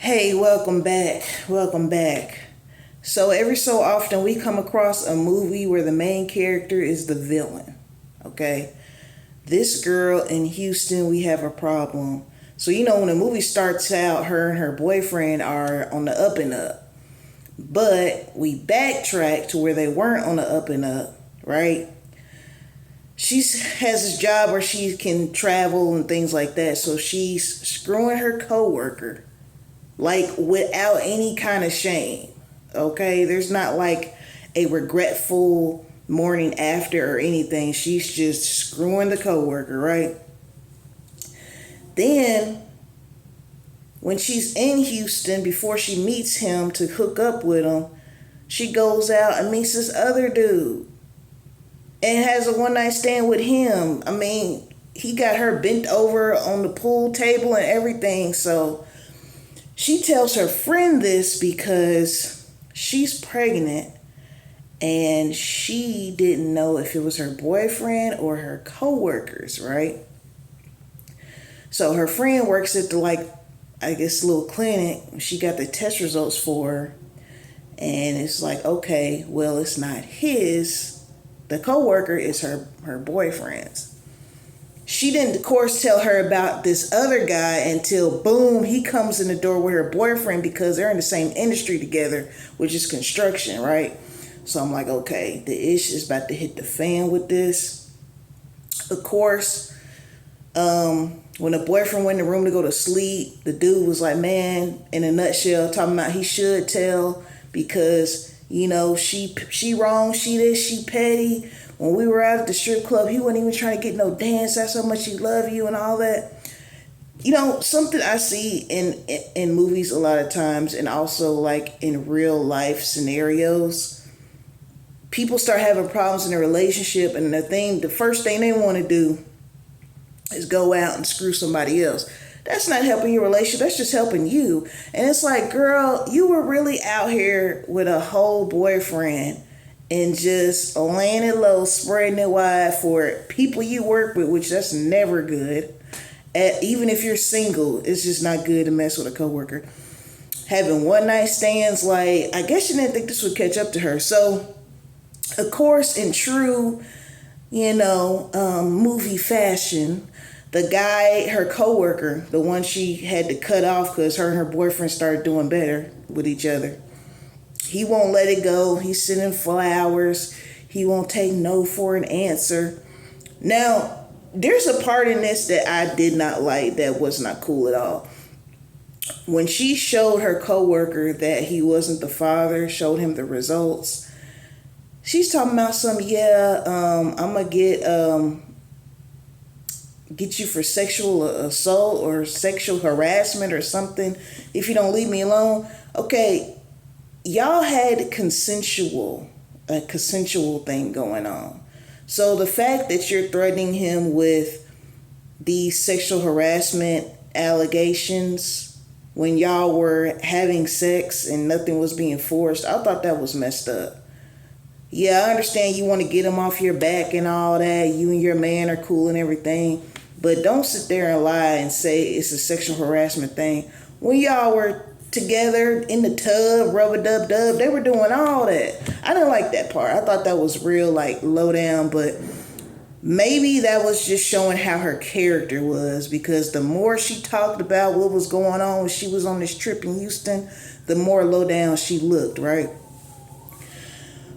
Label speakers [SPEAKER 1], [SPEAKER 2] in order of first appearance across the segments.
[SPEAKER 1] Hey, welcome back. Welcome back. So, every so often we come across a movie where the main character is the villain. Okay? This girl in Houston, we have a problem. So, when the movie starts out, her and her boyfriend are on the up and up. But we backtrack to where they weren't on the up and up, right? She has this job where she can travel and things like that. So, she's screwing her coworker like without any kind of shame. Okay, there's not like a regretful morning after or anything. She's just screwing the coworker, right? Then when she's in Houston, before she meets him to hook up with him, she goes out and meets this other dude and has a one night stand with him. I mean, he got her bent over on the pool table and everything. So she tells her friend this because she's pregnant and she didn't know if it was her boyfriend or her coworkers, right? So her friend works at the little clinic. She got the test results for her, and it's like, okay, well, it's not his. The coworker is her boyfriend's. She didn't, of course, tell her about this other guy until, boom, he comes in the door with her boyfriend because they're in the same industry together, which is construction, right? So I'm like, okay, the ish is about to hit the fan with this. Of course, when the boyfriend went in the room to go to sleep, the dude was like, man, in a nutshell, talking about he should tell because, she wrong, she this, she petty. When we were out at the strip club, he wasn't even trying to get no dance. That's how much he loved you and all that. Something I see in movies a lot of times, and also like in real life scenarios, people start having problems in a relationship, and the first thing they want to do is go out and screw somebody else. That's not helping your relationship. That's just helping you. And it's like, girl, you were really out here with a whole boyfriend and just laying it low, spreading it wide for people you work with, which that's never good. Even if you're single, it's just not good to mess with a coworker. Having one night stands, I guess you didn't think this would catch up to her. So, of course, in true, movie fashion, the guy, her coworker, the one she had to cut off because her and her boyfriend started doing better with each other, he won't let it go. He's sending flowers. He won't take no for an answer. Now, there's a part in this that I did not like, that was not cool at all. When she showed her coworker that he wasn't the father, showed him the results, she's talking about I'm going to get you for sexual assault or sexual harassment or something if you don't leave me alone. Okay, y'all had a consensual thing going on. So the fact that you're threatening him with these sexual harassment allegations when y'all were having sex and nothing was being forced, I thought that was messed up. Yeah, I understand you want to get him off your back and all that. You and your man are cool and everything. But don't sit there and lie and say it's a sexual harassment thing. When y'all were together in the tub, rub-a-dub-dub, they were doing all that. I didn't like that part. I thought that was real, low down. But maybe that was just showing how her character was. Because the more she talked about what was going on when she was on this trip in Houston, the more low down she looked, right?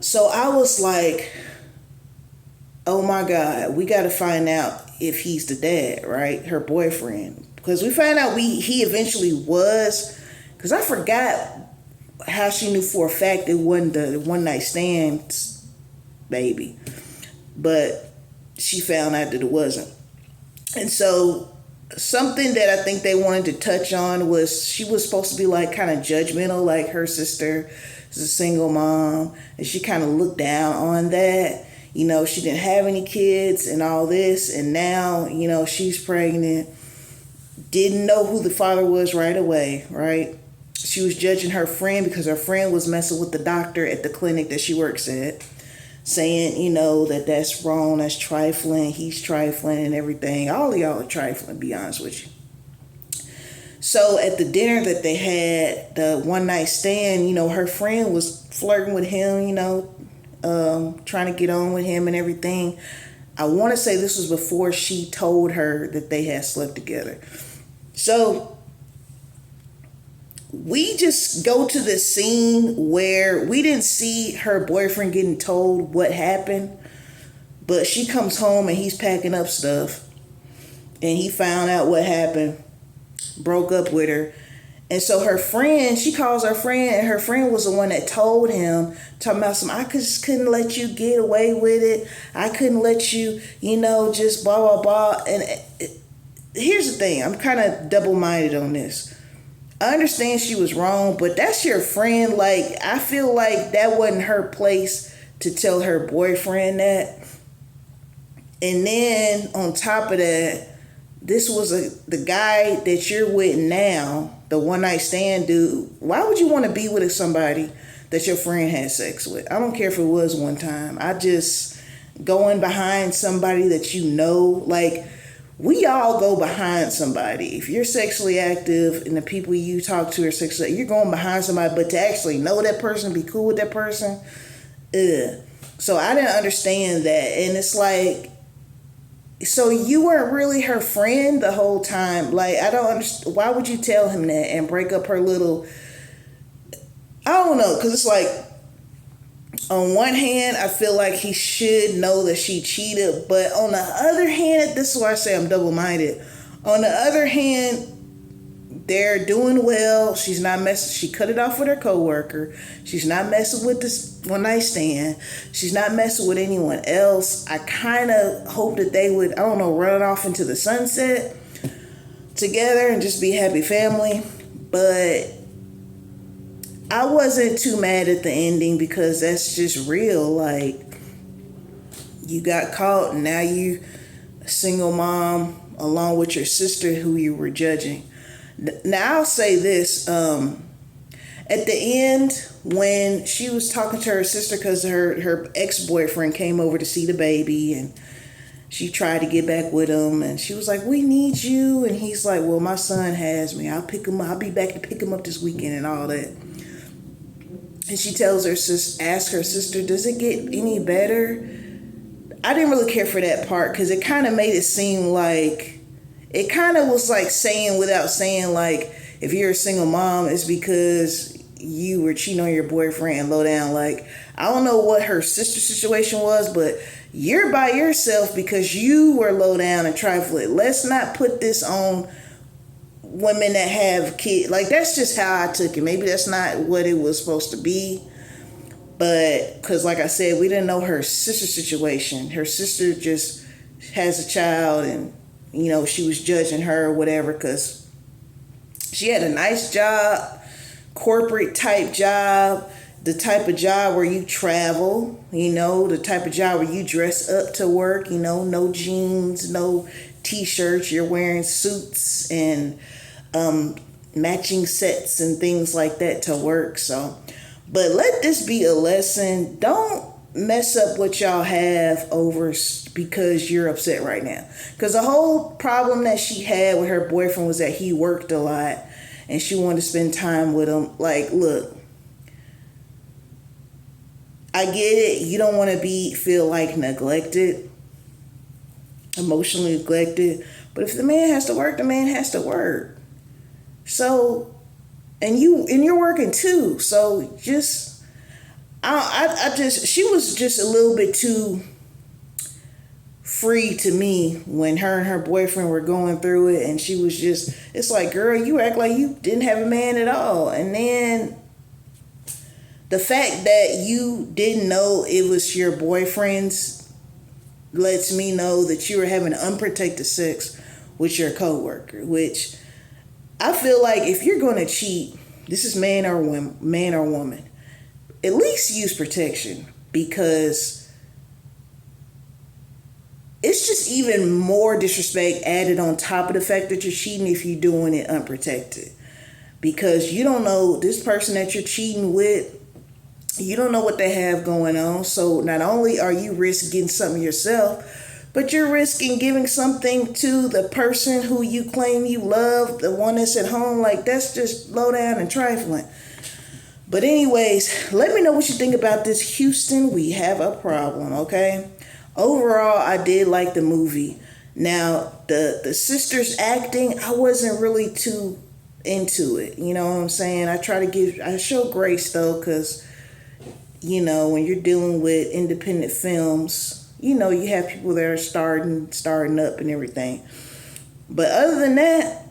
[SPEAKER 1] So I was like, oh my God, we got to find out if he's the dad, right? Her boyfriend. Because we found out he eventually was. Because I forgot how she knew for a fact it wasn't the one night stand baby. But she found out that it wasn't. And so something that I think they wanted to touch on was she was supposed to be kind of judgmental, like her sister is a single mom, and she kind of looked down on that. She didn't have any kids and all this, and now, she's pregnant. Didn't know who the father was right away, right? She was judging her friend because her friend was messing with the doctor at the clinic that she works at, saying, that's wrong, that's trifling, he's trifling and everything. All of y'all are trifling, to be honest with you. So at the dinner that they had, the one night stand, her friend was flirting with him, trying to get on with him and everything. I want to say this was before she told her that they had slept together. So we just go to the scene where we didn't see her boyfriend getting told what happened, but she comes home and he's packing up stuff, and he found out what happened, broke up with her. And so her friend, she calls her friend, and her friend was the one that told him, talking about I just couldn't let you get away with it. I couldn't let you, just blah, blah, blah. And here's the thing. I'm kind of double-minded on this. I understand she was wrong, but that's your friend. Like, I feel like that wasn't her place to tell her boyfriend that. And then on top of that, this was the guy that you're with now, the one night stand dude. Why would you want to be with somebody that your friend had sex with? I don't care if it was one time. I just going behind somebody that like, we all go behind somebody. If you're sexually active and the people you talk to are sexually, you're going behind somebody, but to actually know that person, be cool with that person, So I didn't understand that. And it's like, so you weren't really her friend the whole time. Like, I don't understand. Why would you tell him that and break up her little, I don't know. Because it's like, on one hand, I feel like he should know that she cheated. But on the other hand, this is why I say I'm double-minded. On the other hand, they're doing well. She's not messing. She cut it off with her coworker. She's not messing with this one night stand. She's not messing with anyone else. I kind of hope that they would, I don't know, run off into the sunset together and just be a happy family. But I wasn't too mad at the ending because that's just real. Like, you got caught and now you a single mom along with your sister who you were judging. Now I'll say this, at the end when she was talking to her sister because her ex-boyfriend came over to see the baby and she tried to get back with him and she was like, we need you, and he's like, well, my son has me, I'll pick him up, I'll be back to pick him up this weekend and all that. And she tells her ask her sister, does it get any better? I didn't really care for that part because it kind of made it seem like, it kind of was like saying without saying, like, if you're a single mom, it's because you were cheating on your boyfriend low down. Like, I don't know what her sister's situation was, but you're by yourself because you were low down and trifling. Let's not put this on women that have kids. Like, that's just how I took it. Maybe that's not what it was supposed to be. But, because like I said, we didn't know her sister's situation. Her sister just has a child and, she was judging her or whatever because she had a nice job, corporate type job, the type of job where you travel, the type of job where you dress up to work, no jeans, no t-shirts, you're wearing suits and matching sets and things like that to work. So, but let this be a lesson. Don't mess up what y'all have over because you're upset right now. Because the whole problem that she had with her boyfriend was that he worked a lot and she wanted to spend time with him. Like, look, I get it. You don't want to feel like neglected, emotionally neglected. But if the man has to work, the man has to work. So, and you're working too. So just, she was just a little bit too free to me when her and her boyfriend were going through it, and she was just, it's like, girl, you act like you didn't have a man at all. And then the fact that you didn't know it was your boyfriend's lets me know that you were having unprotected sex with your coworker, which I feel like if you're going to cheat, this is man or woman, at least use protection, because it's just even more disrespect added on top of the fact that you're cheating if you're doing it unprotected. Because you don't know this person that you're cheating with, you don't know what they have going on. So not only are you risking something yourself, But you're risking giving something to the person who you claim you love, the one that's at home. Like, that's just low down and trifling. But anyways, let me know what you think about this. Houston, we have a problem, okay? Overall, I did like the movie. Now, the sisters acting, I wasn't really too into it. You know what I'm saying? I show grace though, because, you know, when you're dealing with independent films, you know, you have people that are starting up and everything. But other than that,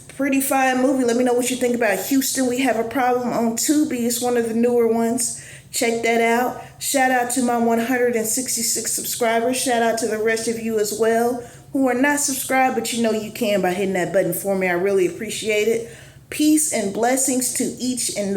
[SPEAKER 1] pretty fine movie. Let me know what you think about Houston, We Have a Problem on Tubi. It's one of the newer ones. Check that out. Shout out to my 166 subscribers. Shout out to the rest of you as well who are not subscribed, but you know you can by hitting that button for me. I really appreciate it. Peace and blessings to each and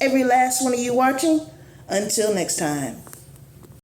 [SPEAKER 1] every last one of you watching. Until next time.